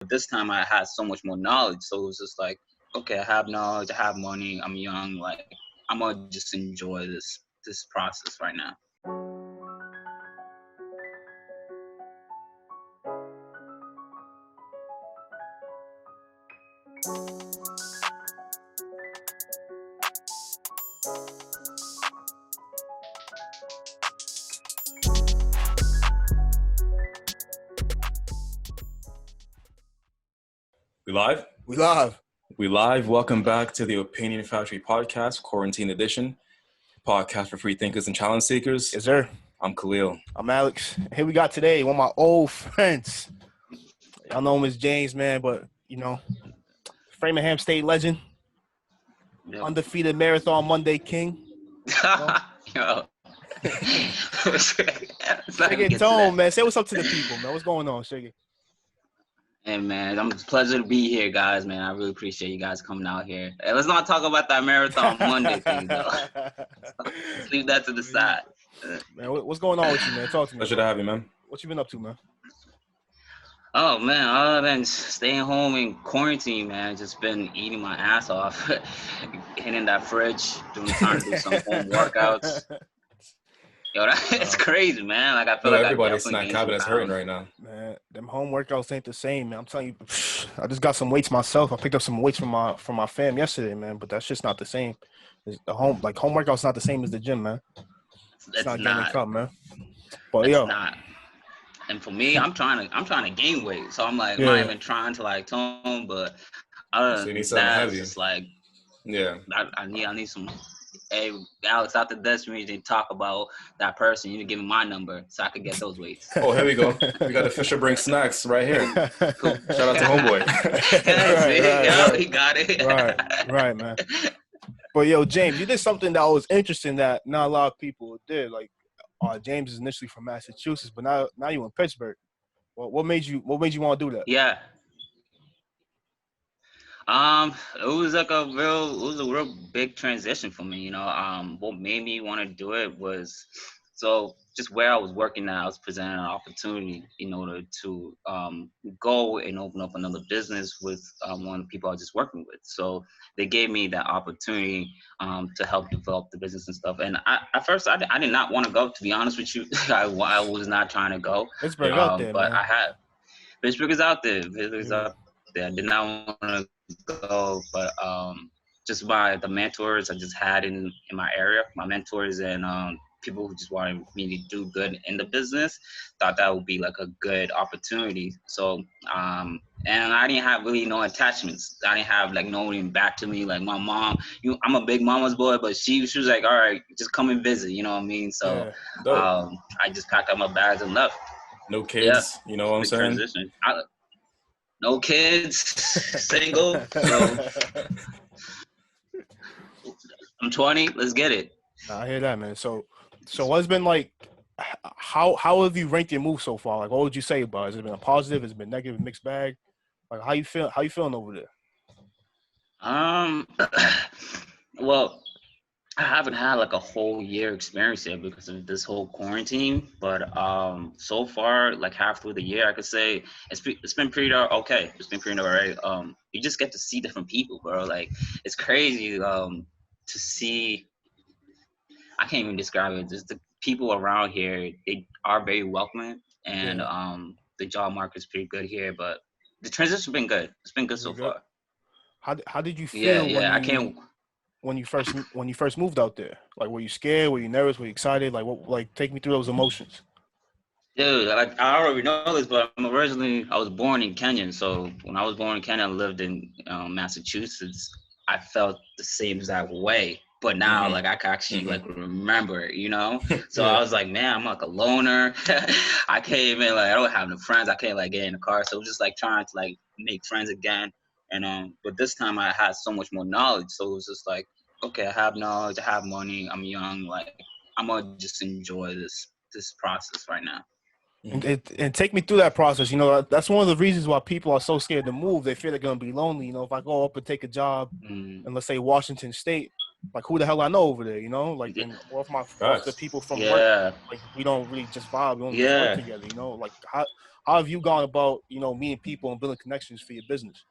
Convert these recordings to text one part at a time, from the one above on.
this time I had so much more knowledge. So it was just like, okay, I have knowledge, I have money, I'm young, like I'm gonna just enjoy this process right now. We live? We live. We live. Welcome back to the Opinion Factory Podcast, Quarantine Edition, podcast for free thinkers and challenge seekers. Yes, sir. I'm Khelil. I'm Alex. Here we got today one of my old friends. Y'all know him as James, man, but, Framingham State legend, Yep. undefeated Marathon Monday King. Yo. Shiggy Tone, man. Say what's up to the people, man. What's going on, Shiggy? Hey man, it's a pleasure to be here, guys. Man, I really appreciate you guys coming out here. Hey, let's not talk about that Marathon Monday thing, though. Let's leave that to the side. Man, what's going on with you, man? Talk to me. Pleasure to have you, man. What you been up to, man? Oh man, other than staying home in quarantine, man, just been eating my ass off, hitting that fridge, trying to do some home workouts. Yo, it's crazy, man. Like I feel like everybody's snack cabinet's hurting right now. Man, them home workouts ain't the same, man. I'm telling you, I just got some weights myself. I picked up some weights from my fam yesterday, man. But that's just not the same. The home workouts not the same as the gym, man. It's not getting a cup, man. But it's not. And for me, I'm trying to gain weight, so I'm like not even trying to like tone, but So you need something heavy. It's like I need some. Hey, Alex, after this, we need to talk about that person. You need to give me my number so I could get those weights. Oh, here we go. We got the Fisher Brink snacks right here. Cool. Shout out to homeboy. He got it. Right, man. But yo, James, you did something that was interesting that not a lot of people did. Like, James is initially from Massachusetts, but now you in Pittsburgh. Well, what made you want to do that? Yeah. It was a real big transition for me, what made me want to do it was, so just where I was working at, I was presented an opportunity in order to go and open up another business with one of the people I was just working with. So they gave me that opportunity to help develop the business and stuff. And at first I did not want to go, to be honest with you. I was not trying to go. Pittsburgh out there, but man. Pittsburgh is out there. I did not want to go, but just by the mentors I just had in my area, my mentors and people who just wanted me to do good in the business, thought that would be like a good opportunity. So and I didn't have really no attachments. I didn't have like no one back to me. Like my mom, I'm a big mama's boy, but she was like, all right, just come and visit, you know what I mean? So I just packed up my bags and left. No kids, you know what I'm saying? Transition. No kids, single. So I'm 20. Let's get it. I hear that, man. So what's been like? How have you ranked your move so far? Like, what would you say about it? Has it been a positive? Has it been negative? Mixed bag? Like, how you feeling over there? Well, I haven't had like a whole year experience yet because of this whole quarantine, but so far, like half through the year, I could say it's been pretty okay. It's been pretty alright. You just get to see different people, bro. Like it's crazy to see. I can't even describe it. Just the people around here, they are very welcoming, and the job market's pretty good here. But the transition's been good. It's been good so far. How did you feel? When you first moved out there? Like, were you scared? Were you nervous? Were you excited? Like, take me through those emotions. Dude, like I already know this, but I was born in Kenya. So when I was born in Kenya, I lived in Massachusetts. I felt the same exact way, but now like I can actually like remember it, So I was like, man, I'm like a loner. I can't even I don't have no friends. I can't like get in the car. So it was just like trying to like make friends again. And but this time I had so much more knowledge. So it was just like, okay, I have knowledge, I have money, I'm young, like I'm gonna just enjoy this process right now. And take me through that process. That's one of the reasons why people are so scared to move. They feel they're gonna be lonely. If I go up and take a job in, let's say, Washington State, like who the hell I know over there? Like and off the people from work, like we don't really just vibe. We don't just work together. Like how have you gone about, you know, meeting people and building connections for your business?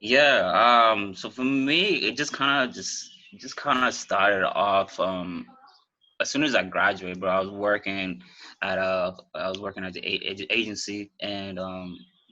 Yeah. So for me, it just kind of started off. As soon as I graduated, bro, I was working at the agency, and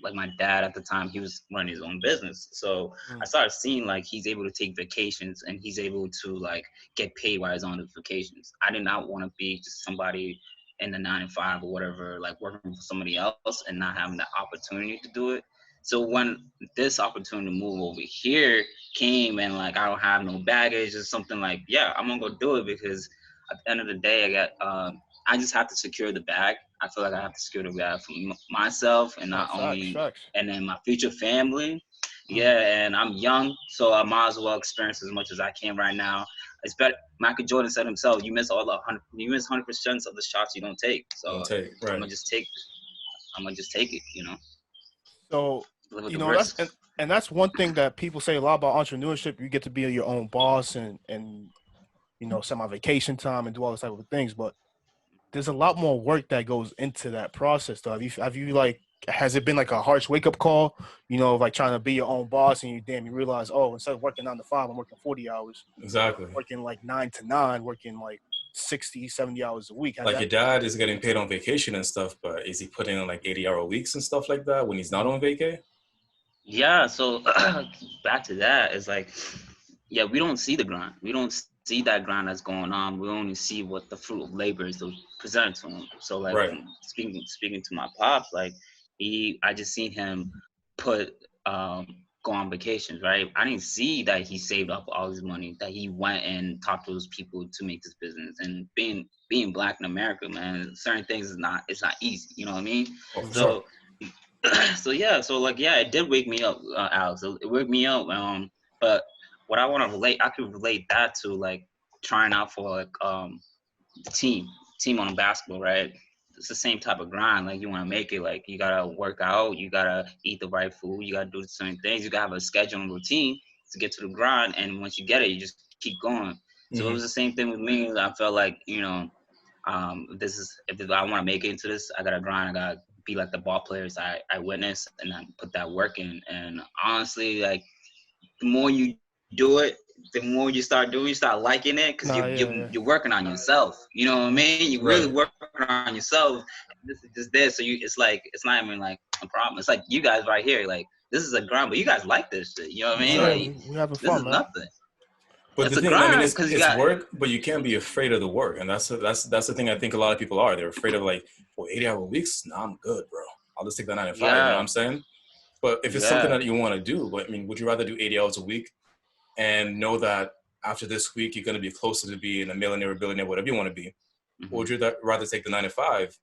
like my dad at the time, he was running his own business. So I Mm. started seeing like he's able to take vacations and he's able to like get paid while he's on his vacations. I did not want to be just somebody in the 9 to 5 or whatever, like working for somebody else and not having the opportunity to do it. So when this opportunity to move over here came and like I don't have no baggage or something, like yeah, I'm gonna go do it because at the end of the day, I just have to secure the bag. I feel like I have to secure the bag for myself and No, not facts, only, facts. and then my future family. Mm. Yeah, and I'm young, so I might as well experience as much as I can right now. It's better. Michael Jordan said himself, you miss 100% of the shots you don't take. Don't So take, I'm right. gonna just take, I'm gonna just take it. So, Live with you the know, that's risks. and that's one thing that people say a lot about entrepreneurship. You get to be your own boss and you know, semi vacation time and do all this type of things. But there's a lot more work that goes into that process, though. Have you like has it been like a harsh wake up call? You know, like trying to be your own boss and you realize, oh, instead of working 9 to 5, I'm working 40 hours, Exactly. working like 9 to 9, working like 60, 70 hours a week. Has Like that your dad is getting paid on vacation and stuff, but is he putting in like 80-hour weeks and stuff like that when he's not on vacay? Yeah, so back to that is like, yeah, we don't see the grind. We don't see that grind that's going on. We only see what the fruit of labor is presented to him. So like Right. when speaking to my pops, like I just seen him put go on vacations, right? I didn't see that he saved up all his money, that he went and talked to those people to make this business. And being black in America, man, certain things it's not easy. You know what I mean? Oh, for Mhm. sure. So so yeah, so like yeah, it did wake me up, Alex. It woke me up. But what I want to relate, I could relate that to like trying out for like the team on basketball, right? It's the same type of grind. Like you want to make it, like you gotta work out, you gotta eat the right food, you gotta do certain things, you gotta have a schedule and routine to get to the grind. And once you get it, you just keep going. So it Hmm. was the same thing with me. I felt like if I want to make it into this, I gotta grind. I gotta be like the ball players I witnessed, and I put that work in. And honestly, like the more you do it, the more you start doing, you start liking it because Nah, yeah, yeah. you're working on yourself. You know what I Mhm. mean? You're really Right. working on yourself. This is just there, so it's like it's not even like a problem. It's like you guys right here, like this is a grind, but you guys like this shit. You know what I mean? Yeah, Exactly. Like we having this fun, is man. nothing. But the It's a thing, I mean, grind because you it's got work, but you can't be afraid of the work, and that's the thing. I think a lot of people are. They're afraid of like, well, 80-hour weeks. Nah, I'm good, bro. I'll just take that 9 to 5. You know what yeah, I'm saying? But if it's something yeah. that you want to do, but I mean, would you rather do 80 hours a week and know that after this week you're going to be closer to being a millionaire or billionaire, whatever you want to be, or Hmm. would you rather take the 9 to 5?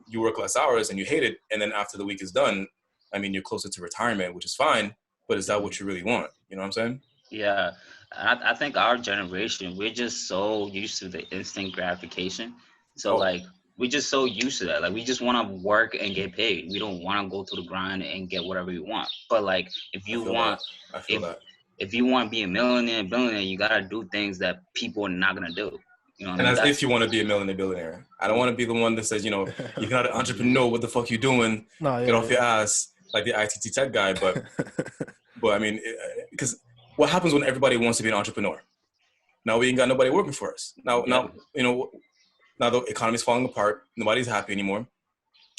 You work less hours and you hate it, and then after the week is done, I mean, you're closer to retirement, which is fine. But is that Hmm. what you really want? You know what I'm saying? Yeah, I think our generation, we're just so used to the instant gratification. So Oh, like we're just so used to that. Like we just want to work and get paid. We don't want to go through the grind and get whatever we want. But like I feel that. I feel if that. if you want to be a millionaire, billionaire, you gotta do things that people are not gonna do. You know what I And mean? as if That's you want to be a millionaire billionaire. I don't want to be the one that says, you're not an entrepreneur. What the fuck you doing? Nah, Get yeah, off your yeah. ass like the ITT tech guy. But I mean, because what happens when everybody wants to be an entrepreneur? Now we ain't got nobody working for us. yep. Now the economy's falling apart. Nobody's happy anymore.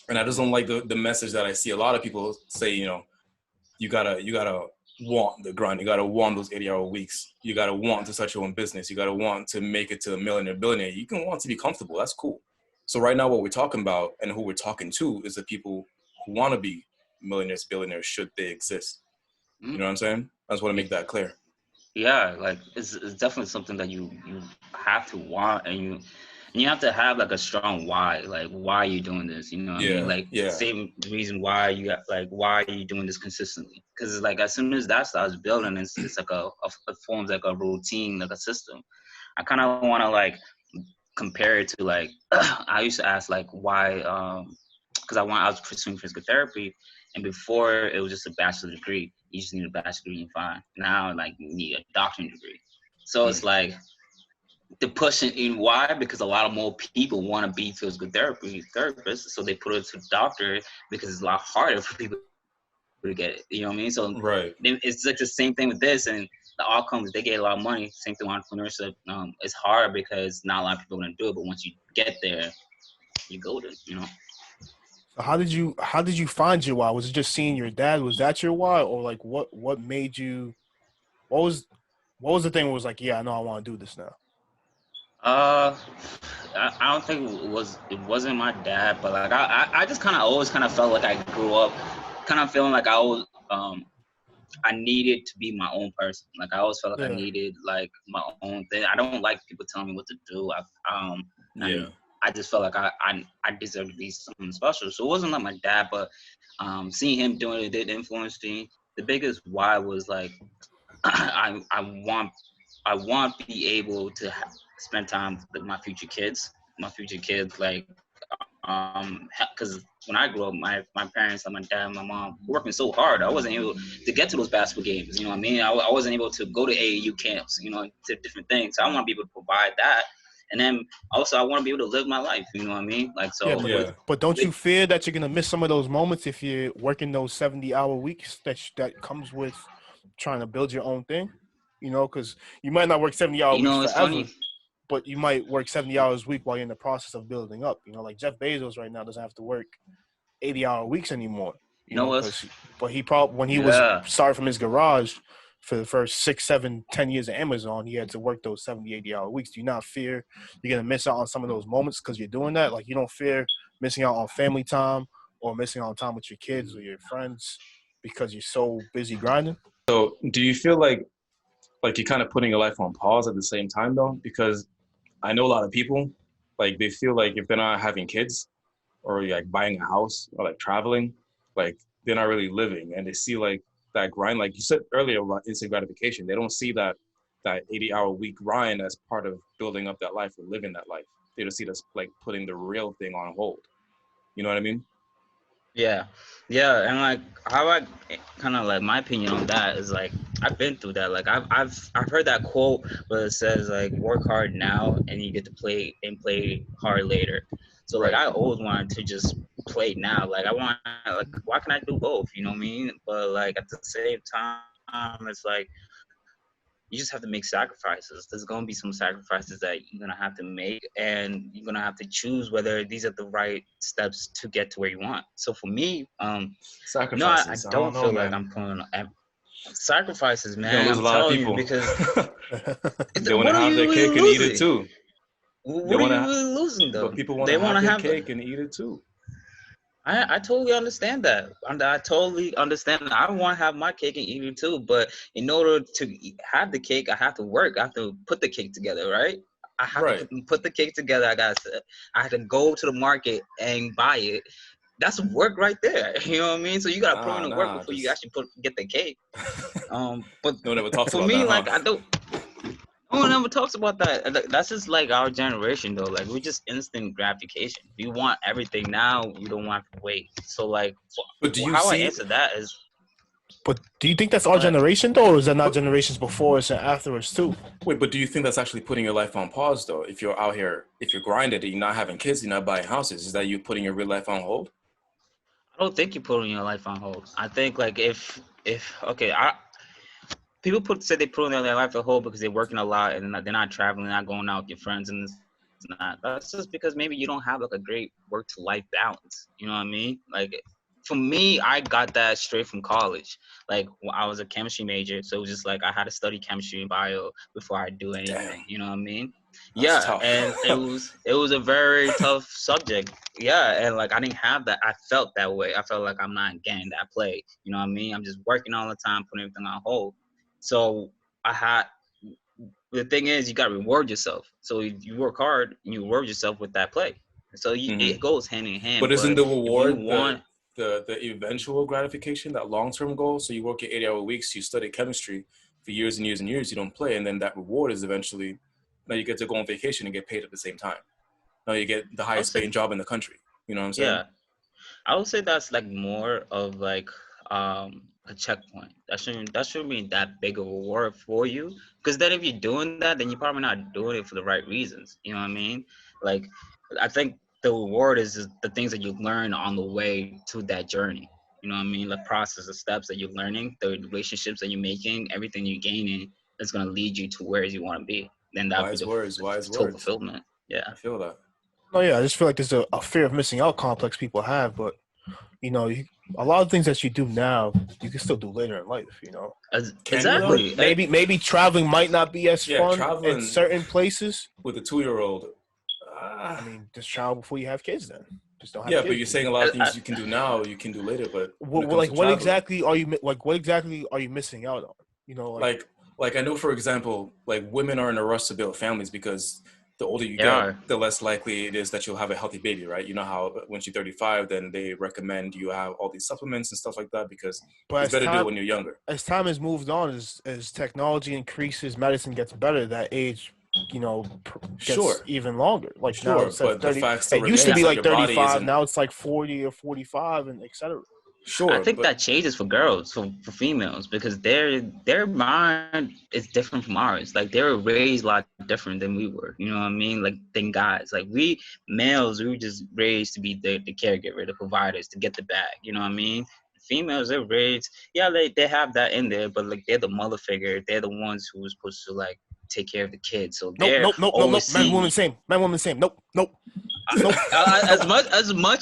And I just Hmm. don't like the message that I see a lot of people say, you gotta want the grind. You gotta want those 80-hour weeks. You gotta want to start your own business. You gotta want to make it to a millionaire, billionaire. You can want to be comfortable. That's cool. So right now, what we're talking about and who we're talking to is the people who want to be millionaires, billionaires, should they exist. You know what I'm saying? I just want to make that clear. Yeah, like it's definitely something that you have to want, and you have to have like a strong why. Like why are you doing this? You know what I mean? Yeah, Like yeah. same reason why you got like why are you doing this consistently? Because like as soon as that starts building, it's like it forms like a routine, like a system. I kind of want to like compare it to like I used to ask like why because I was pursuing physical therapy, and before it was just a bachelor degree. You just need a bachelor degree and fine. Now like you need a doctorate degree. So it's Hmm. like the pushing in why, because a lot of more people want to be physical therapists, so they put it to the doctor because it's a lot harder for people to get it. You know what I mean? So Right. it's like the same thing with this, and the outcomes, they get a lot of money. Same thing with entrepreneurship. It's hard because not a lot of people are gonna do it, but once you get there, you go to, you know. So how did you find your why? Was it just seeing your dad? Was that your why, or like what made you? What was the thing? Where was like, yeah, I know I want to do this now. Uh, I don't think it wasn't my dad, but like I just kind of always kind of felt like I grew up, kind of feeling like I needed to be my own person. Like I always felt like I Yeah, needed like my own thing. I don't like people telling me what to do. Yeah. And I just felt like I deserved to be something special. So it wasn't like my dad, but seeing him doing it did influence me. The biggest why was like I want to be able to spend time with my future kids. Like because when I grew up, my parents, like my dad and my mom, were working so hard. I wasn't able to get to those basketball games. You know what I mean? I wasn't able to go to AAU camps. You know, to different things. So I want to be able to provide that, and then also I want to be able to live my life. You know what I mean? Like yeah, so. Yeah. but don't you fear that you're gonna miss some of those moments if you're working those 70-hour weeks that comes with trying to build your own thing? You know, because you might not work 70-hour You weeks know, it's forever, funny. but you might work 70 hours a week while you're in the process of building up. You know, like Jeff Bezos right now doesn't have to work 80-hour weeks anymore. You You know know, what? because but he probably when he was Yeah. started from his garage for the first 6, 7, 10 years of Amazon, he had to work those 70, 80-hour weeks. Do you not fear you're gonna miss out on some of those moments because you're doing that? Like you don't fear missing out on family time or missing out on time with your kids or your friends because you're so busy grinding? So do you feel like you're kind of putting your life on pause at the same time though? Because I know a lot of people, like they feel like if they're not having kids or like buying a house or like traveling, like they're not really living, and they see like that grind, like you said earlier about instant gratification. They don't see that 80-hour week grind as part of building up that life or living that life. They just see this like putting the real thing on hold. You know what I mean? Yeah, yeah, and like how I kind of like my opinion on that is like I've been through that. Like I've heard that quote where it says like work hard now and you get to play hard later. So like Right. I always wanted to just play now. Like I want like why can I do both? You know what I mean? But like at the same time, it's like you just have to make sacrifices. There's gonna be some sacrifices that you're gonna have to make, and you're gonna have to choose whether these are the right steps to get to where you want. So for me, no, I Sacrifices. I don't don't know, feel like man. I'm putting sacrifices, You're gonna man. lose a I'm lot of telling you people. because They want what to are have you their really cake and eat it losing? too. They What are want you to, really losing but though? people want They to want have to their have. cake and eat it too. I totally understand that. I totally understand that. I want to have my cake and eat it too. But in order to have the cake, I have to work. I have to put the cake together, right? I have to Right. put the cake together. I have to go to the market and buy it. That's work right there. You know what I mean? So you gotta put in the work Nah, before you just actually get the cake. But no one ever talks for about me, that, like huh? I don't. No one ever talks about that. That's just like our generation, though. Like we're just instant gratification. You want everything now. You don't want to wait. So like, But do you how I see? answer that is, But do you think that's our go ahead. generation though, or is that not But generations before us and after us too? wait, but do you think that's actually putting your life on pause though? If you're out here, if you're grinded, and you're not having kids, you're not buying houses, is that you putting your real life on hold? I don't think you're putting your life on hold. I think like if okay, people say they put their life on hold because they're working a lot and they're not traveling, not going out with your friends, and it's not. That's just because maybe you don't have like a great work to life balance. You know what I mean? Like for me, I got that straight from college. Like when I was a chemistry major, so it was just like I had to study chemistry and bio before I do Damn, anything. You know what I mean? that's Yeah, tough. and it was a very tough subject. Yeah, and like I didn't have that. I felt that way. I felt like I'm not getting that play. You know what I mean? I'm just working all the time, putting everything on hold. So I had the thing is you gotta reward yourself. So you work hard and you reward yourself with that play. So Hmm. it goes hand in hand. But isn't But the if you reward want, the eventual gratification, that long term goal? So you work your 80-hour weeks, you study chemistry for years and years and years, you don't play, and then that reward is eventually now you get to go on vacation and get paid at the same time. Now you get the I would highest say, paying job in the country. You know what I'm saying? yeah, I would say that's like more of like a checkpoint. That shouldn't be that big of a reward for you. Because then if you're doing that, then you're probably not doing it for the right reasons. You know what I mean? Like, I think the reward is the things that you learn on the way to that journey. You know what I mean? The process, the steps that you're learning, the relationships that you're making, everything you're gaining is gonna lead you to where you want to be. Then that'll be Wise words, the wise total words. fulfillment. Yeah. I feel that. No, yeah, I just feel like there's a fear of missing out complex people have, but a lot of things that you do now, you can still do later in life. Can you though? Exactly. Maybe traveling might not be as Yeah, fun in traveling certain places. with a 2-year-old. I mean, just travel before you have kids. Then just don't have Yeah, kids. but you're saying a lot of things you can do now, you can do later. But when it comes to what traveling, exactly are you What exactly are you missing out on? like I know, for example, like women are in a rush to build families because the older you They get, are. the less likely it is that you'll have a healthy baby, right? You know how once you're 35, then they recommend you have all these supplements and stuff like that because But it's better to do it when you're younger. as time has moved on, as technology increases, medicine gets better. That age, gets Sure, even longer. Like now, sure, instead of but the 30, fact still it used to remains be that like your body 35. isn't. Now it's like 40 or 45, and etc. I Sure, think but that changes for girls, for females, because their mind is different from ours. Like they were raised a lot different than we were. You know what I mean? Like than guys. Like we males, we were just raised to be the caregiver, the providers, to get the bag. You know what I mean? Females, they're raised. Yeah, they have that in there, but like they're the mother figure. They're the ones who are supposed to like take care of the kids. So Nope, they're nope, nope, nope, nope. Man, woman, overseeing. same. Man, woman, same. Nope, nope, nope, nope. As much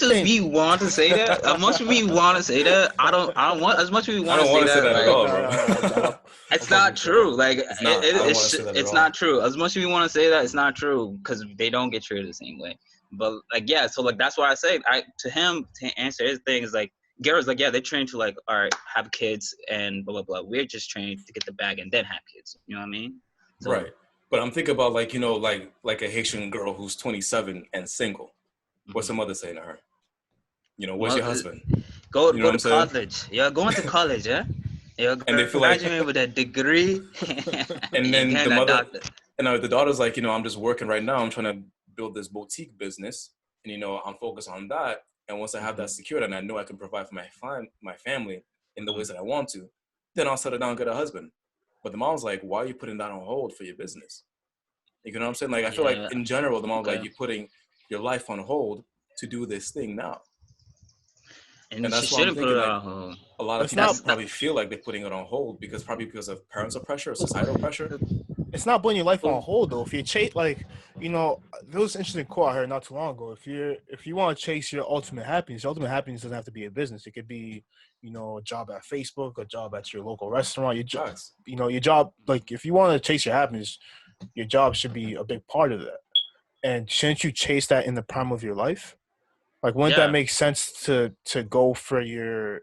as Same. we want to say that, as much as we want to say that, I don't want as much as we I want to don't say want to say that. that at Like all, No, bro. no, no, no. I'm it's fucking not with you. true. Like It's not. I don't want to say that at it's all. not true. As much as we want to say that, it's not true because they don't get treated the same way. But like yeah, so like that's why I say to him to answer his thing is like Garrett's like yeah they're trained to like all right have kids and blah blah blah. We're just trained to get the bag and then have kids. You know what I mean? So Right. But I'm thinking about like, like a Haitian girl who's 27 and single. What's the mother saying to her? Where's your husband? go You know what to I'm saying? college. You're going to college, yeah. You're And they feel like, graduating with a degree. and You're then the getting a mother, doctor. and the daughter's like, I'm just working right now. I'm trying to build this boutique business, and I'm focused on that. And once I have that secured, and I know I can provide for my family in the ways that I want to, then I'll settle down and get a husband. But the mom's like, why are you putting that on hold for your business? You know what I'm saying? Like, I feel like Yeah. in general, the mom's like, Okay. you're putting your life on hold to do this thing now. And And she that's why I'm shouldn't put thinking it like on hold. a lot of It's people not. probably feel like they're putting it on hold because of parental pressure or societal pressure. It's not putting your life on Well, hold though. If you chase, there was an interesting quote I heard not too long ago. If you want to chase your ultimate happiness doesn't have to be a business. It could be, a job at Facebook, a job at your local restaurant. Facts. Your job. Like if you want to chase your happiness, your job should be a big part of that. And shouldn't you chase that in the prime of your life? Like, wouldn't that yeah. make sense to go for your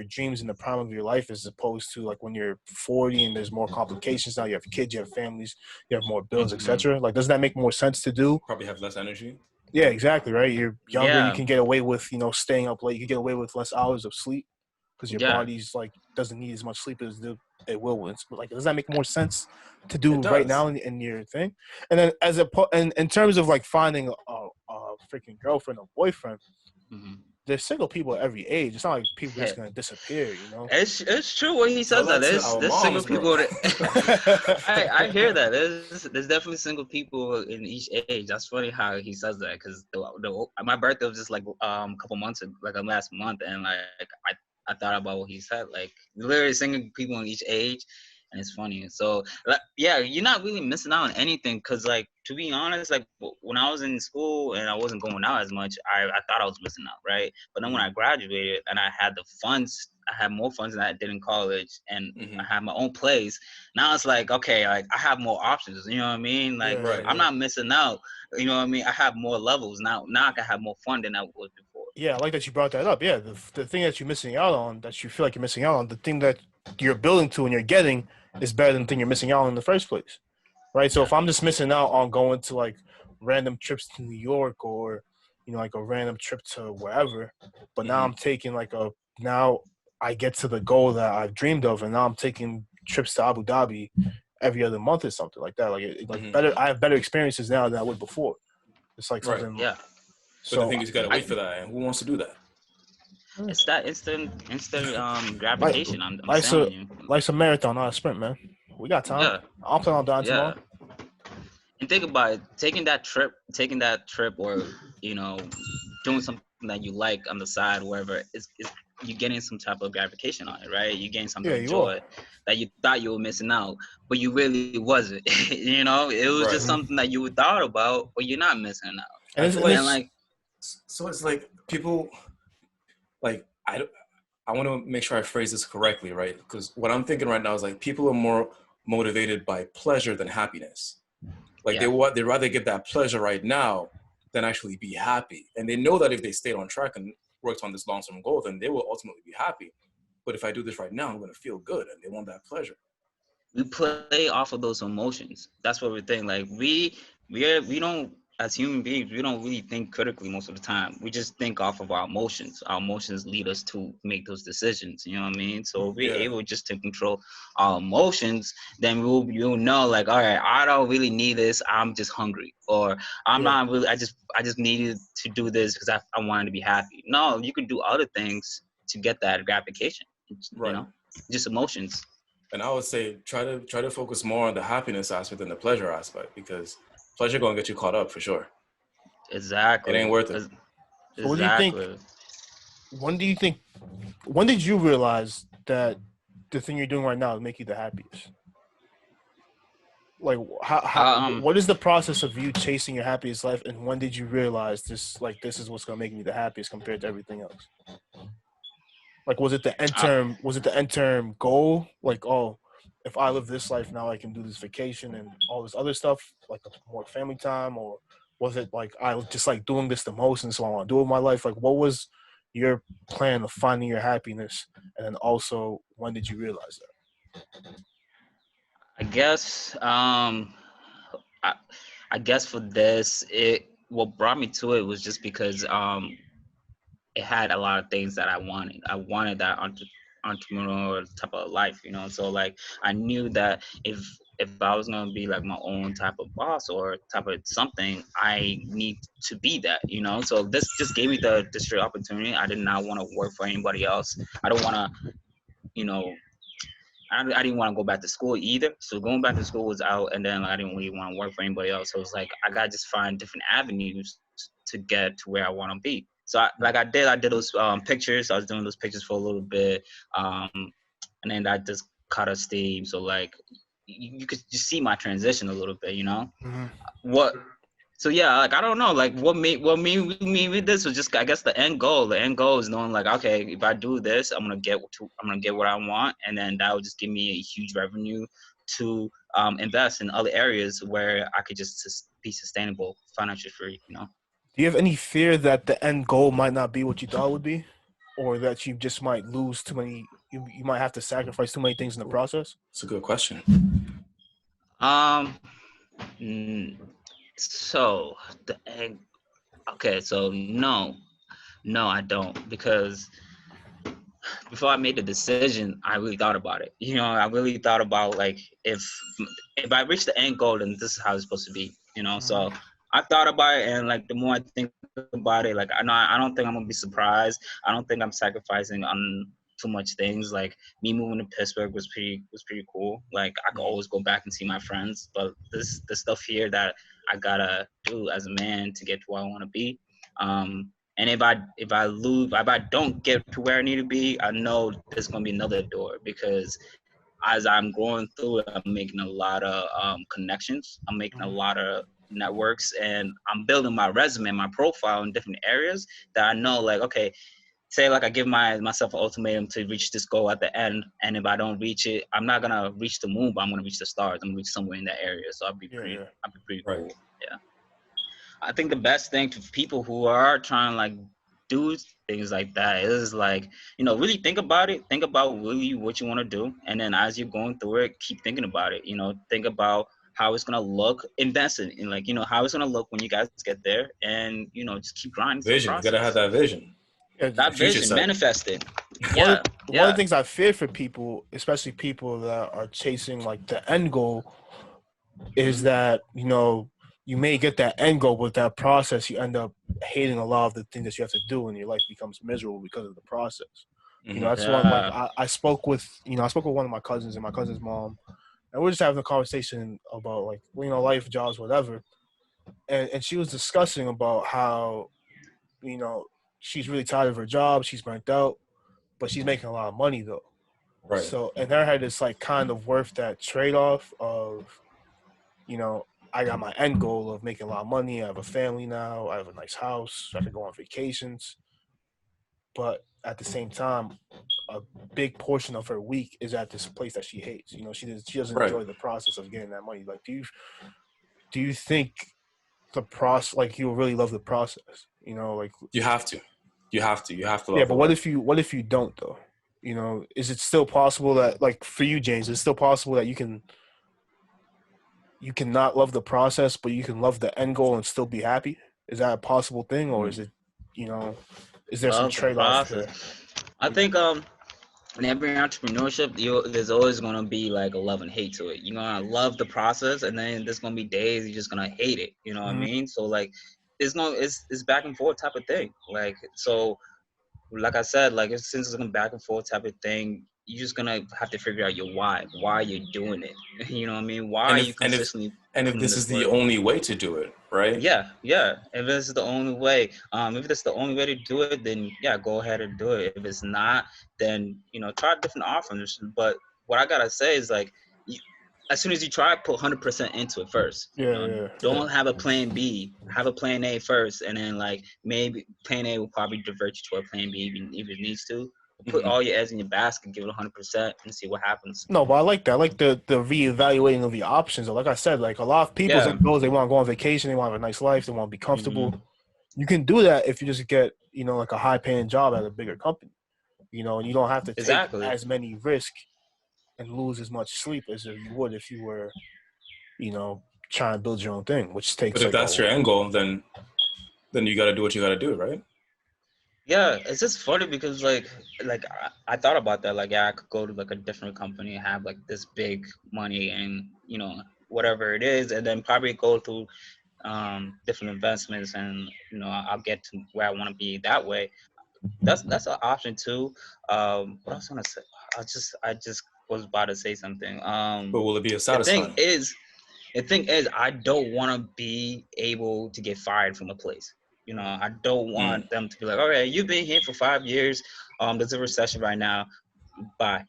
dreams in the prime of your life as opposed to like when you're 40 and there's more complications now, you have kids, you have families, you have more bills, etc. Like, doesn't that make more sense to do? Probably have less energy. Yeah, exactly, right? You're younger, you Yeah. can get away with staying up late, you can get away with less hours of sleep because your Yeah. body's like doesn't need as much sleep as it will. Like, does that make more sense to It do right does. now in your thing? And then in terms of like finding a freaking girlfriend or boyfriend, Mhm. there's single people at every age. It's not like people are just gonna disappear, It's true when he Tell says that. that to our There's single moms, bro. people. I hear that. There's definitely single people in each age. That's funny how he says that because my birthday was just like a couple months ago, like last month, and like I thought about what he said. Like literally single people in each age, and it's funny. So like, yeah, you're not really missing out on anything because like to be honest, like when I was in school and I wasn't going out as much, I thought I was missing out, right? But then when I graduated and I had the funds, I had more funds than I did in college, and I had my own place. Now it's like, okay, like I have more options. You know what I mean? Like Right. I'm not missing out. You know what I mean? I have more levels now. Now I can have more fun than I was before. Yeah, I like that you brought that up. Yeah, the thing that you're missing out on, that you feel like you're missing out on, the thing that you're building to and you're getting is better than the thing you're missing out on in the first place, right? So Yeah. if I'm just missing out on going to like random trips to New York or like a random trip to wherever, but now I'm taking now I get to the goal that I've dreamed of, and now I'm taking trips to Abu Dhabi every other month or something like that. Better, I have better experiences now than I would before. It's like Right. something. Yeah. But the So thing is, you gotta wait for that, and who wants to do that? It's that instant Like, gratification. I'm life's a telling you. life's a marathon, not a sprint, man. We got time. Yeah, I'll plan on dying yeah. tomorrow. And think about it, taking that trip, or you know, doing something that you like on the side, wherever, is you're getting some type of gratification on it, right? You're getting some type Yeah, of you will. joy that you thought you were missing out, but you really wasn't. You know, it was just Right. something that you thought about, but you're not missing out. And I it's, feel and like And it's like, so it's like people like I want to make sure I phrase this correctly, right? Because what I'm thinking right now is like people are more motivated by pleasure than happiness. Like yeah, they rather get that pleasure right now than actually be happy. And they know that if they stayed on track and worked on this long-term goal, then they will ultimately be happy. But if I do this right now, I'm going to feel good, and they want that pleasure. we play off of those emotions. That's what we think. Like we don't, as human beings, we don't really think critically most of the time. We just think off of our emotions. Our emotions lead us to make those decisions. You know what I mean? So if we're Yeah, able just to control our emotions, then you'll know, like, all right, I don't really need this. I'm just hungry, or I'm yeah. not really. I just needed to do this because I wanted to be happy. No, you can do other things to get that gratification. You right. know, just emotions. And I would say try to focus more on the happiness aspect than the pleasure aspect, because pleasure going to get you caught up for sure. It ain't Exactly. worth it. So what do you think? Exactly. When do you think? When did you realize that the thing you're doing right now will make you the happiest? Like, Um, what is the process of you chasing your happiest life, and when did you realize this? Like, this is what's gonna make me the happiest compared to everything else. Like, was it the end I, term? Was it the end term goal? Like, oh, if I live this life now, I can do this vacation and all this other stuff, like more family time, or was it like I just like doing this the most, and so I want to do it with my life? Like, what was your plan of finding your happiness, and then also when did you realize I guess I, I guess for this, it what brought me to it was just because it had a lot of things that I wanted. I wanted that entrepreneur type of life, you know. So like I knew that if I was gonna be like my own type of boss or type of something, I need to be that, you know. So this just gave me the straight opportunity. I did not want to work for anybody else. I don't want to, you know, I didn't want to go back to school either. So going back to school was out, and then like, I didn't really want to work for anybody else. So it was like I gotta just find different avenues to get to where I want to be. So I did those pictures. I was doing those pictures for a little bit, um, and then that just caught a steam. So like you could just see my transition a little bit, you know. that? What so yeah, like I don't know, like what made me with this was just I guess the end goal. The end goal is knowing like okay, if I do this, I'm gonna get what I want, and then that will just give me a huge revenue to invest in other areas where I could just be sustainable, financially free. You know. Do you have any fear that the end goal might not be what you thought it would be, or that you just might lose too many? You might have to sacrifice too many things in the process. It's a good question. Um. mm, So the end. Okay. So no, I don't because before I made the decision, I really thought about it. You know, I really thought about like if I reach the end goal, then this is how it's supposed to be. You know, so I thought about it, and like the more I think about it, like I don't think I'm gonna be surprised. I don't think I'm sacrificing on too much things. Like me moving to Pittsburgh was pretty cool. Like I could always go back and see my friends, but this the stuff here that I gotta do as a man to get to where I want to be. And if I don't get to where I need to be, I know there's gonna be another door because as I'm going through it, I'm making a lot of connections. I'm making a lot of networks, and I'm building my resume, my profile in different areas that I know. Like, okay, say like I give myself an ultimatum to reach this goal at the end, and if I don't reach it, I'm not gonna reach the moon, but I'm gonna reach the stars. I'm gonna reach somewhere in that area. So Yeah, yeah. I'll be pretty Right. cool. Yeah. I think the best thing to people who are trying to like do things like that is like, you know, really think about it. Think about really what you want to do. And then as you're going through it, keep thinking about it. You know, think about how it's gonna look, invest in like, you know, how it's gonna look when you guys get there, and you know, just keep grinding through the Vision. You gotta have process. that vision. Yeah, The That future vision, sight. manifest it. one of Yeah, one of the yeah. things I fear for people, especially people that are chasing like the end goal, is Mhm. that you may get that end goal, but that process, you end up hating a lot of the things that you have to do, and your life becomes miserable because of the process. You know, that's one, like, Yeah. I spoke with, I spoke with one of my cousins and my cousin's mom, and we're just having a conversation about, like, life, jobs, whatever. And she was discussing about how, you know, she's really tired of her job, she's burnt out, but she's making a lot of money though. Right. So, in her head, it's like kind of worth that trade off of, you know, I got my end goal of making a lot of money. I have a family now. I have a nice house. I can go on vacations. But at the same time, a big portion of her week is at this place that she hates. You know, she doesn't Right. enjoy the process of getting that money. Like, do you think the process, like, you'll really love the process? You know, like, You have to. You have to yeah. love the But work. what if you don't though? You know, is it still possible that, like, for you, James, is it still possible that you cannot love the process, but you can love the end goal and still be happy? Is that a possible thing, or is it, you know, is there some Love the trade off process. there? I think in every entrepreneurship, there's always gonna be like a love and hate to it. You're gonna love the process, and then there's gonna be days you're just gonna hate it. You know what I Mm-hmm. mean? So like, it's back and forth type of thing. Like so, like I said, like since it's a back and forth type of thing, you're just gonna have to figure out your why you're doing it. You know what I mean? Why And are if you consistently and if putting this this is the work? only way to do it, right? Yeah, yeah. If this is the only way, if that's the only way to do it, then yeah, go ahead and do it. If it's not, then try different options. But what I gotta say is like, you, as soon as you try, put 100% into it first. Yeah, yeah, yeah. Don't have a plan B. Have a plan A first, and then like maybe plan A will probably divert you to a plan B if it needs to. Put Mm-hmm. all your eggs in your basket, give it 100%, and see what happens. No, but I like that. I like the reevaluating of the options. Like I said, like, a lot of people's Yeah. end goals, they want to go on vacation, they want to have a nice life, they want to be comfortable. Hmm. You can do that if you just get, like, a high paying job at a bigger company. And you don't have to take Exactly. as many risks and lose as much sleep as if you would if you were, trying to build your own thing, which But takes if like that's your end goal, then you got to do what you got to do, right? Yeah, it's just funny because like I thought about that. Like, yeah, I could go to like a different company and have like this big money and whatever it is, and then probably go through different investments, and I'll get to where I want to be that way. That's an option too. What else I want to say? I just was about to say something. But will it be as The thing satisfying? is, the thing is, I don't want to be able to get fired from a place. I don't Mm. want them to be like, okay, you've been here for 5 years. There's a recession right now. Bye.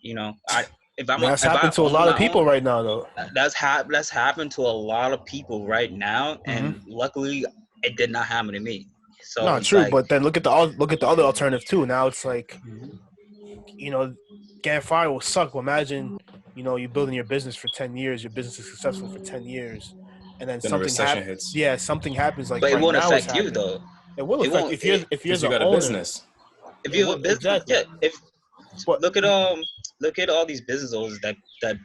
I That's if I happened to a own lot of my own, people right now, though. that's happened to a lot of people right now, Mm-hmm. and luckily, it did not happen to me. So Not it's true, like, but then look at the other alternative too. Now it's like, you know, getting fired will suck. Well, imagine, you're building your business for 10 years. Your business is successful for 10 years, and then Then a recession hits. Yeah, something happens. Like but it right won't now, it's affect you happening. though. It will It affect won't. if you're Because you the got a owner. business. If It you have will a business, exactly. yeah. If But look at all these business owners that got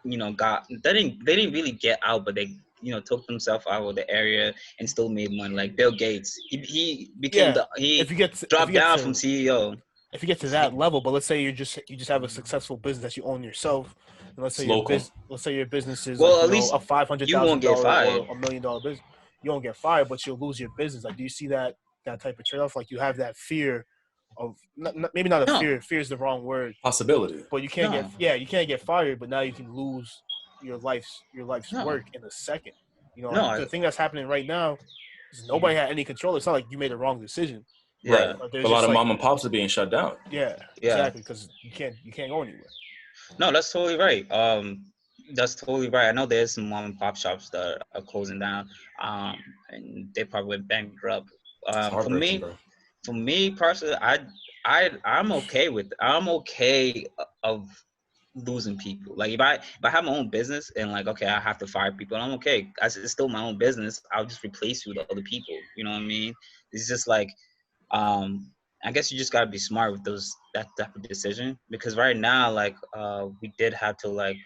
they didn't really get out, but they took themselves out of the area and still made money. Like Bill Gates, he became yeah, the he if you get to, dropped down from CEO. if you get to that level, but let's say you just have a successful business that you own yourself, and It's local. let's say your business is like, Well, at a least five hundred you won't thousand get dollar or fired. $1 million business. You won't get fired, but you'll lose your business. Like, do you see that type of trade off? Like, you have that fear of maybe not a No, fear. Fear is the wrong word, Possibility. but no, you can't get fired, but now you can lose your life's no, work in a second. Like, no. the thing that's happening right now is nobody had any control. It's not like you made a wrong decision. Right. Yeah, But A there's lot just of like, mom and pops are being shut down. yeah, yeah. exactly, because you can't go anywhere. No, that's totally right. That's totally right. I know there's some mom and pop shops that are closing down, and they probably went bankrupt. It's For heartbreaking, me, bro. personally, I'm okay with I'm okay of losing people. Like if I have my own business and like, okay, I have to fire people, I'm okay. It's still my own business. I'll just replace you with other people. You know what I mean? It's just like, um I guess you just gotta be smart with that type of decision, because right now, like, we did have to like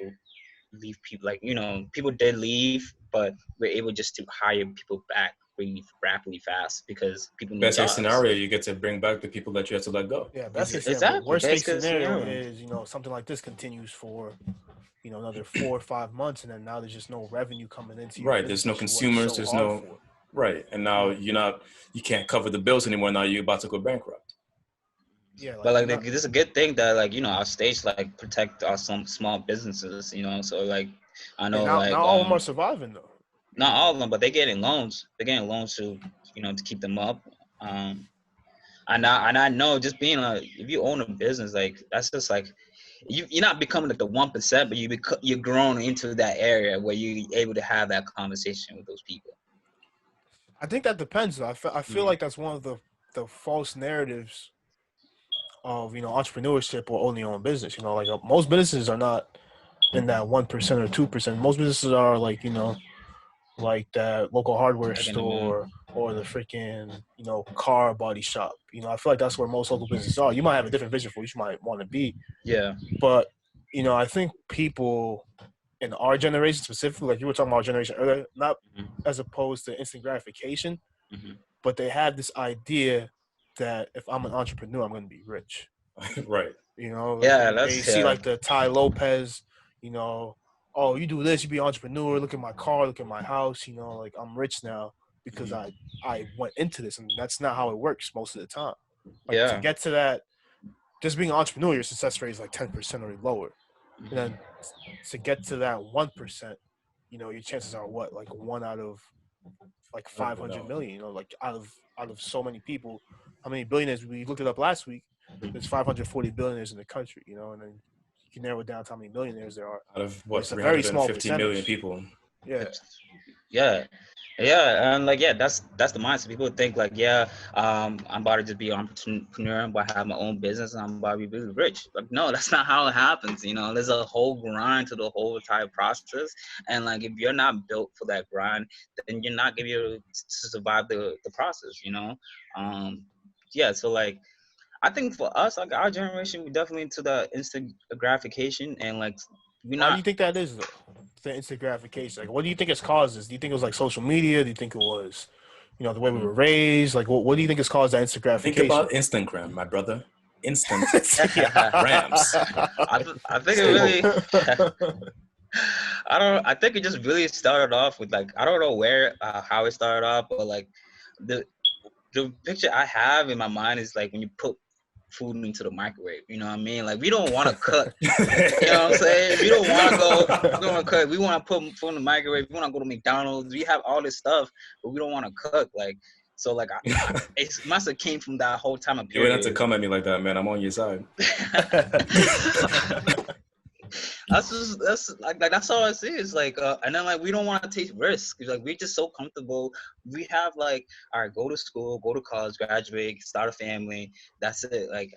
leave people, like, people did leave, but we're able just to hire people back really rapidly fast because people need Best case jobs. scenario, you get to bring back the people that you have to let go. Yeah, best It's case scenario. But exactly worst best case case scenario scenario. is, something like this continues for another 4 or 5 months, and then now there's just no revenue coming into your Right. business. There's no That you worked consumers. so There's hard no, for. right. And now you can't cover the bills anymore. Now you're about to go bankrupt. Yeah, But like like you're not. this is a good thing that like our states like protect some small businesses. So like I Yeah, know now like all of them are surviving though. not all of them, but they're getting loans. They're getting loans to to keep them up. Um, and I know just being if you own a business, like that's just like you're not becoming like the 1%, but you're grown into that area where you're able to have that conversation with those people. I think that depends though. I feel like that's one of the false narratives of entrepreneurship or owning your own business. Like most businesses are not in that 1% or 2%. Most businesses are like like that local hardware Like in the moment. store or the freaking car body shop. I feel like that's where most local businesses are. You might have a different vision for what you might want to be, Yeah. but I think people in our generation specifically, like you were talking about our generation earlier, not Mm-hmm. as opposed to instant gratification, Mm-hmm. but they have this idea that if I'm an entrepreneur, I'm going to be rich. Right. Like Yeah, they that's see like the Ty Lopez, oh, you do this, you be an entrepreneur. Look at my car, look at my house. Like I'm rich now because I went into this, and that's not how it works most of the time. Like to yeah. get to that, just being an entrepreneur, your success rate is like 10% or lower, and Mm-hmm. then to get to that 1%, your chances are what, like one out of like I don't even 500 know. million. Like out of so many people, how many billionaires? We looked it up last week. There's 540 billionaires in the country, and then you can narrow it down to how many millionaires there are. Out of But what, it's a very small 350 million percentage. people. Yeah. It's, yeah. Yeah, and like that's the mindset. People think like, I'm about to just be an entrepreneur, I'm about to have my own business, and I'm about to be really rich. Like, no, that's not how it happens. There's a whole grind to the whole entire process, and like if you're not built for that grind, then you're not gonna be able to survive the process. Yeah. So like, I think for us, like our generation, we definitely into the instant gratification, and like we're Why do not. you think that is though? The instant gratification. Like, what do you think has caused this? Do you think it was like social media? Do you think it was, the way we were raised? Like, what do you think has caused that instant Think gratification? about Instagram, my brother. Instant grams. I think it really. I don't. I think it just really started off with like I don't know where how it started off, but like the the picture I have in my mind is like when you put food into the microwave. You know what I mean? Like we don't want to cook. You know what I'm saying? We don't want to go. We don't want to cook. We want to put food in the microwave. We want to go to McDonald's. We have all this stuff, but we don't want to cook. Like so, like it must have came from that whole time of You wouldn't have to period. come at me like that, man. I'm on your side. That's like that's all I see is like and then like we don't want to take risks. Like we're just so comfortable. We have like all right, go to school, go to college, graduate, start a family. That's it. Like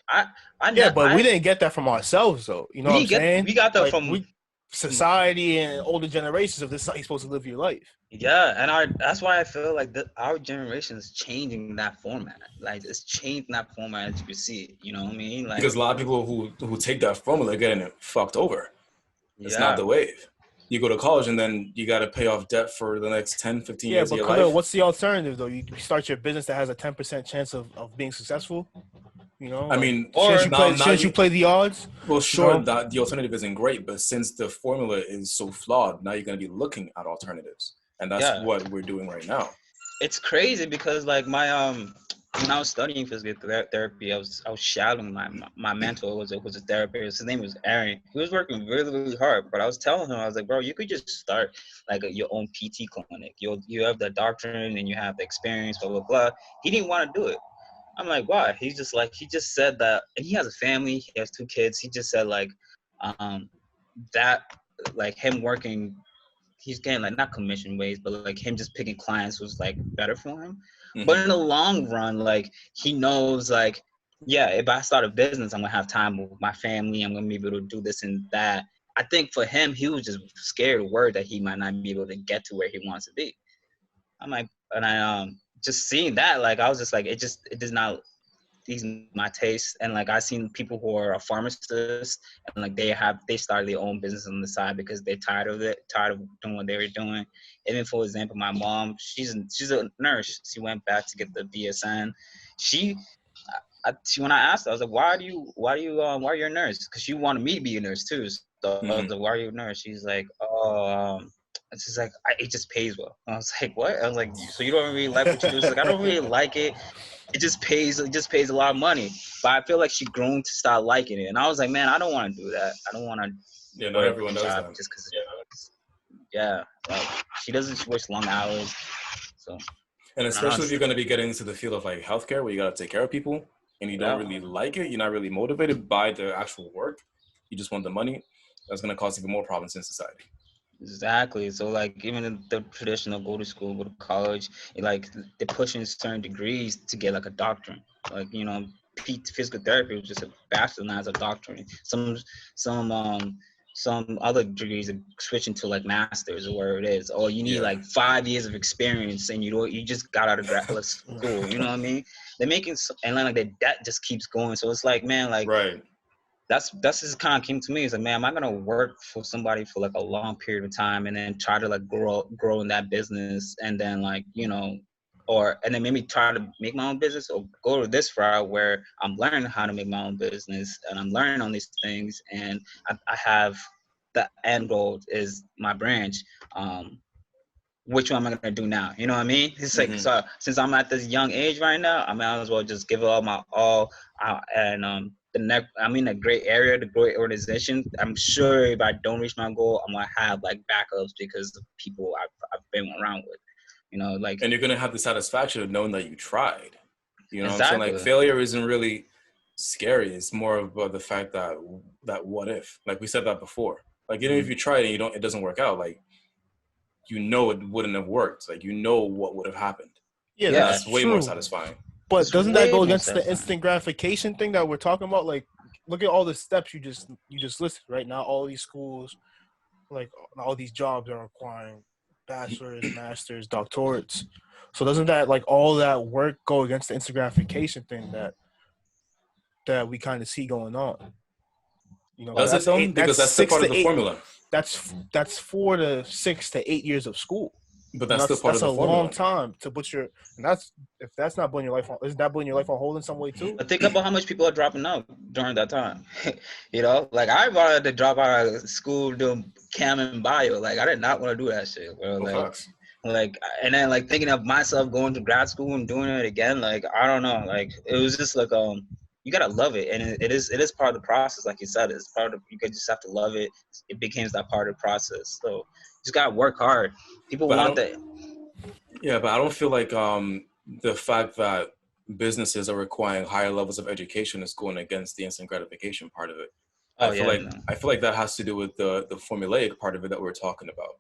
Yeah, but we I didn't get that from ourselves though. You know what I'm saying? we got that Like from society and older generations of this is how you're supposed to live your life. yeah, and that's why I feel like our generation is changing that format. Like it's changing that format as you can see it. You know what I mean? Like Because a lot of people who take that formula are getting it fucked over. It's not yeah. the wave. You go to college and then you got to pay off debt for the next 10, 15 Yeah, years of but your Khalil, life. what's the alternative though? You start your business that has a 10% chance of being successful. I Like mean, Or shouldn't you play the odds? well, sure, that the alternative isn't great, but since the formula is so flawed, now you're going to be looking at alternatives. And that's yeah. what we're doing right now. It's crazy because like my when I was studying physical therapy, I was shadowing my mentor was a therapist. His name was Aaron. He was working really really hard, but I was telling him I was like, bro, you could just start like your own PT clinic. You have the doctrine and you have the experience, blah blah blah. He didn't want to do it. I'm like, why? He's just like he just said that, and he has a family. He has 2 kids. He just said like um that like him working he's getting like not commission ways, but like him just picking clients was like better for him. Mm-hmm. But in the long run, like he knows like, yeah, if I start a business, I'm gonna have time with my family. I'm gonna be able to do this and that. I think for him, he was just scared or worried that he might not be able to get to where he wants to be. I'm like, and I just seeing that, like I was just like, it does not these my taste. And like I seen people who are a pharmacist and like they started their own business on the side because they're tired of it, tired of doing what they were doing. Even for example, my mom, she's a nurse. She went back to get the BSN. She when I asked her, I was like, why are you a nurse? Because she wanted me to be a nurse too. the why are you a nurse? She's like, oh, it's just like it just pays well. I was like, what? I was like, so you don't really like what you do? She's like, I don't really like it. It just pays a lot of money. But I feel like she grown to start liking it. And I was like, man, I don't want to do that. I don't want to Yeah, not work everyone a does job that. just because. Yeah, like she doesn't work long hours. So. And especially if you're going to be getting into the field of like healthcare, where you got to take care of people, and you don't really like it, you're not really motivated by the actual work. You just want the money. That's going to cause even more problems in society. Exactly. So like even in the traditional go to school, go to college, like they're pushing certain degrees to get like a doctorate. Like physical therapy was just a bachelor, now as a doctorate. Some other degrees are switching to like masters or where it is. Or you need like 5 years of experience, and you just got out of grad school. You know what I mean? They're making and then like the debt just keeps going. So it's like, man, like. Right. That's just kind of came to me. It's like, man, am I gonna work for somebody for like a long period of time and then try to like grow in that business, and then like and then maybe try to make my own business, or go to this route where I'm learning how to make my own business and I'm learning on these things, and I have the end goal is my branch. Which one am I gonna do now? You know what I mean? It's like, so since I'm at this young age right now, I might as well just give it all my all. I'm in a great area, the great organization. I'm sure if I don't reach my goal, I'm gonna have like backups because of people I've been around with. And you're gonna have the satisfaction of knowing that you tried. You know what I'm saying? Exactly. Like failure isn't really scary. It's more of the fact that what if? Like we said that before. Like even if you try it and it doesn't work out, like it wouldn't have worked. Like what would have happened. Yeah, and that's way true. more satisfying. But doesn't that go against the instant gratification thing that we're talking about? Like, look at all the steps you just listed right now. All these schools, like all these jobs are requiring bachelors, masters, doctorates. So doesn't that like all that work go against the instant gratification thing that we kind of see going on? Does it though? Because that's still part of the formula. That's 4 to 6 to 8 years of school. But that's still part of the formula. That's a long time to put your. And if that's not putting your life on, isn't that putting your life on hold in some way too? But think about how much people are dropping out during that time. Like I wanted to drop out of school doing chem and bio. Like I did not want to do that shit, bro. And then like thinking of myself going to grad school and doing it again. Like I don't know. Like it was just like you gotta love it, and it is part of the process. Like you said, it's part of you just have to love it. It becomes that part of the process. So you just gotta work hard. People want that. Yeah, but I don't feel like the fact that businesses are requiring higher levels of education is going against the instant gratification part of it. I feel like that has to do with the formulaic part of it that we're talking about.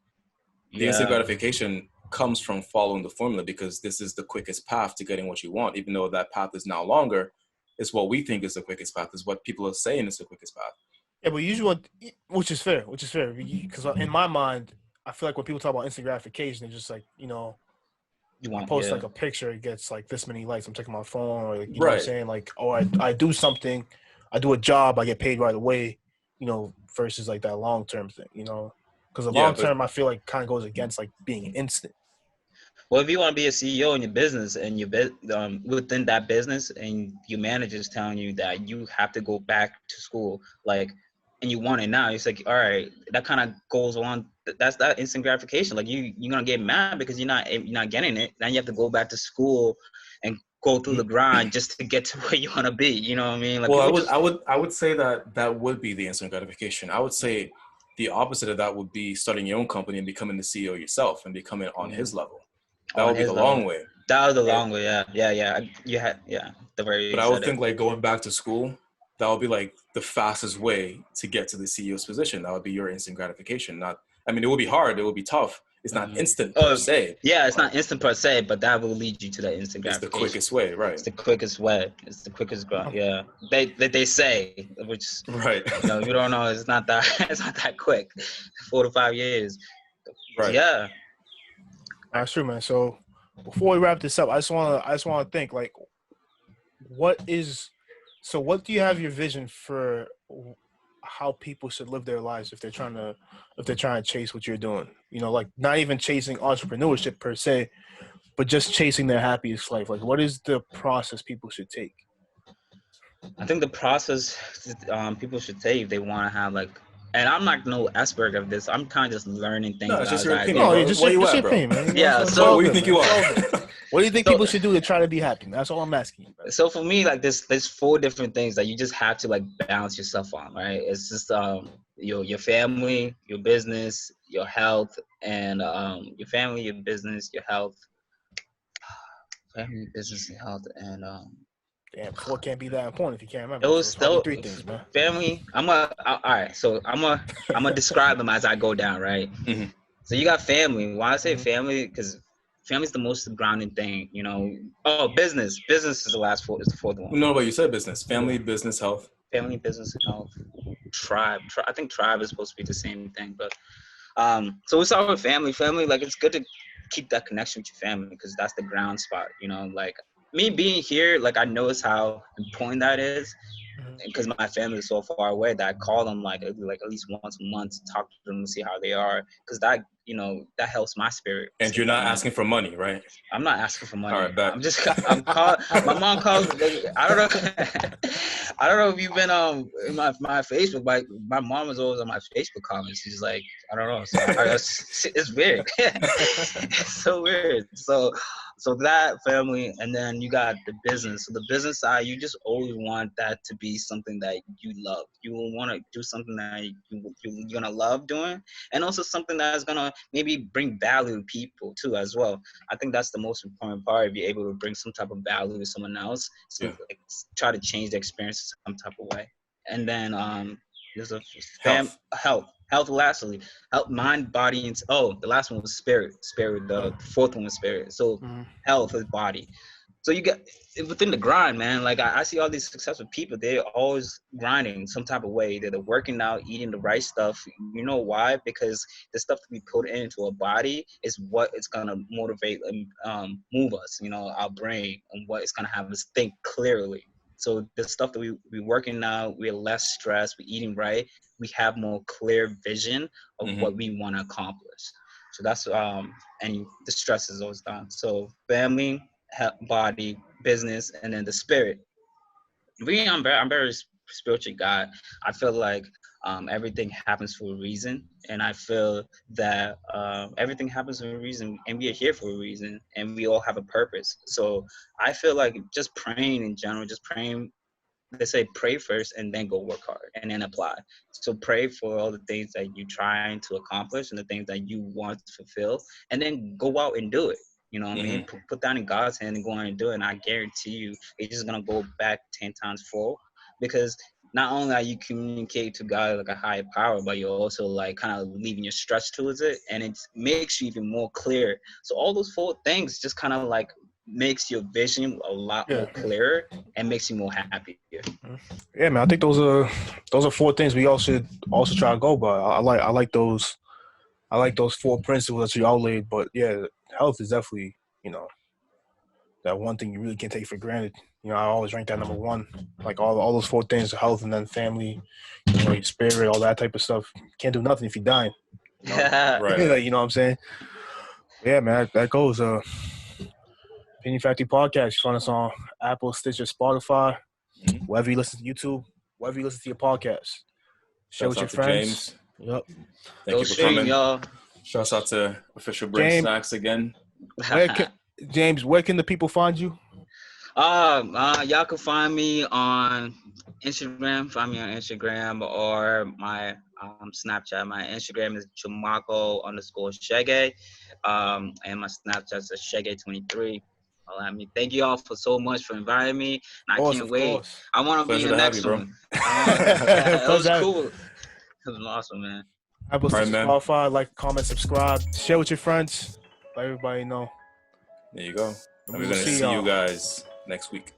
The instant gratification comes from following the formula because this is the quickest path to getting what you want, even though that path is now longer. It's what we think is the quickest path, is what people are saying is the quickest path. Yeah, but usually, which is fair, because in my mind, I feel like when people talk about instant gratification, it's just like, I post like a picture, it gets like this many likes. I'm checking my phone, or you know what I'm saying? Like, I do something, I do a job, I get paid right away, versus like that long term thing, because the long term I feel like kind of goes against like being instant. Well, if you want to be a CEO in your business and you within that business, and your manager is telling you that you have to go back to school, like, and you want it now, it's like, all right, that kind of goes on. That's that instant gratification. Like you're gonna get mad because you're not getting it. Then you have to go back to school and go through the grind just to get to where you want to be. You know what I mean? Like, well, I would say that would be the instant gratification. I would say the opposite of that would be starting your own company and becoming the CEO yourself and becoming on his level. That would be the long way. That was the long way, yeah. You had, But I would think like going back to school, that would be like the fastest way to get to the CEO's position. That would be your instant gratification. It would be hard. It would be tough. It's not instant per se. Yeah, it's not instant per se, but that will lead you to that instant gratification. It's the quickest way, right? It's the quickest way. It's the quickest yeah. They say, which right. You don't know. It's not that quick. 4 to 5 years. Right. Yeah. That's true, man. So before we wrap this up, I just want to think like, what do you have your vision for how people should live their lives if they're trying to chase what you're doing? Like not even chasing entrepreneurship per se, but just chasing their happiest life. Like, what is the process people should take? I think the process people should take if they want to have like and I'm not no expert of this. I'm kind of just learning things No, it's just as your I opinion, go. No, bro. just Where you your at, bro? opinion, man. Yeah, It's so all What do you good, think man. you It's all are? good. What do you think So, people should do to try to be happy, man? That's all I'm asking you, bro. so for me, like there's 4 different things that you just have to like balance yourself on, right? It's just your family, your business, your health, and your family, your business, your health, family, business, and health, and Damn, 4 can't be that important if you can't remember. So those it's probably still 3 things, man. family. All right. So I'm gonna describe them as I go down, right? Mhm. So you got family. Why I say Mhm. family? Because family's the most grounding thing, you know. Oh, business. Business is the last 4. Is the 4th one. No, but you said business, family, business, health. Family, business, health, tribe. I think tribe is supposed to be the same thing, but so we start with family. Family, like it's good to keep that connection with your family because that's the ground spot, you know. Like me being here, like I notice how important that is because my family is so far away that I call them like at least once a month to talk to them and see how they are because that that helps my spirit. And you're not asking for money, right? I'm not asking for money. All right, bet. I'm call. My mom calls. I don't know. I don't know if you've been in my Facebook. My mom was always on my Facebook comments. She's like, I don't know. So it's weird. It's so weird. So that family, and then you got the business. So the business side, you just always want that to be something that you love. You will want to do something that you're gonna love doing, and also something that's gonna maybe bring value to people too as well. I think that's the most important part. If you're able to bring some type of value to someone else, Yeah. like, try to change the experience some type of way. And then there's a Health. health lastly, health, mind, body, and the last one was spirit. The 4th one was spirit. So health is body. So you get within the grind, man. Like I see all these successful people, they're always grinding some type of way. They're working out, eating the right stuff. You know why? Because the stuff that we put into our body is what it's gonna motivate and move us. You know, our brain and what it's gonna have us think clearly. So the stuff that we working out, we're less stressed, we're eating right, we have more clear vision of what we want to accomplish. So that's and the stress is always gone. So family, body, business, and then the spirit. Really, I'm very spiritual guy. I feel like everything happens for a reason, and I feel that everything happens for a reason, and we are here for a reason, and we all have a purpose. So I feel like just praying in general, just praying. They say pray first and then go work hard and then apply. So pray for all the things that you're trying to accomplish and the things that you want to fulfill, and then go out and do it. You know what I mean? Put that in God's hand and go on and do it. And I guarantee you, it's just gonna go back 10 times full because not only are you communicating to God like a higher power, but you're also like kind of leaving your stretch towards it, and it makes you even more clear. So all those 4 things just kind of like makes your vision a lot more clearer and makes you more happier. Yeah, man. I think those are 4 things we all should also try to go by. I like those 4 principles that you outlaid. But yeah, health is definitely that one thing you really can't take for granted. I always rank that number 1. Like all those 4 things: health, and then family, your spirit, all that type of stuff. Can't do nothing if you're dying. Right. You know what I'm saying? Yeah, man. That goes. Opinion Factory Podcast. You find us on Apple, Stitcher, Spotify, wherever you listen to YouTube, wherever you listen to your podcast. Share with your friends. James. Yep. Thank you for coming, y'all. Shouts out to Official Brain Snacks again. James, where can the people find you? Y'all can find me on Instagram. Find me on Instagram or my Snapchat. My Instagram is Jamako_Shege. And my Snapchat is Shege23. Thank you all for so much for inviting me. And I can't wait. I want to be in the next one. It was cool. It was awesome, man. Apple, Spotify, like, comment, subscribe, share with your friends. Let everybody know. There you go. And we're going to see you guys next week.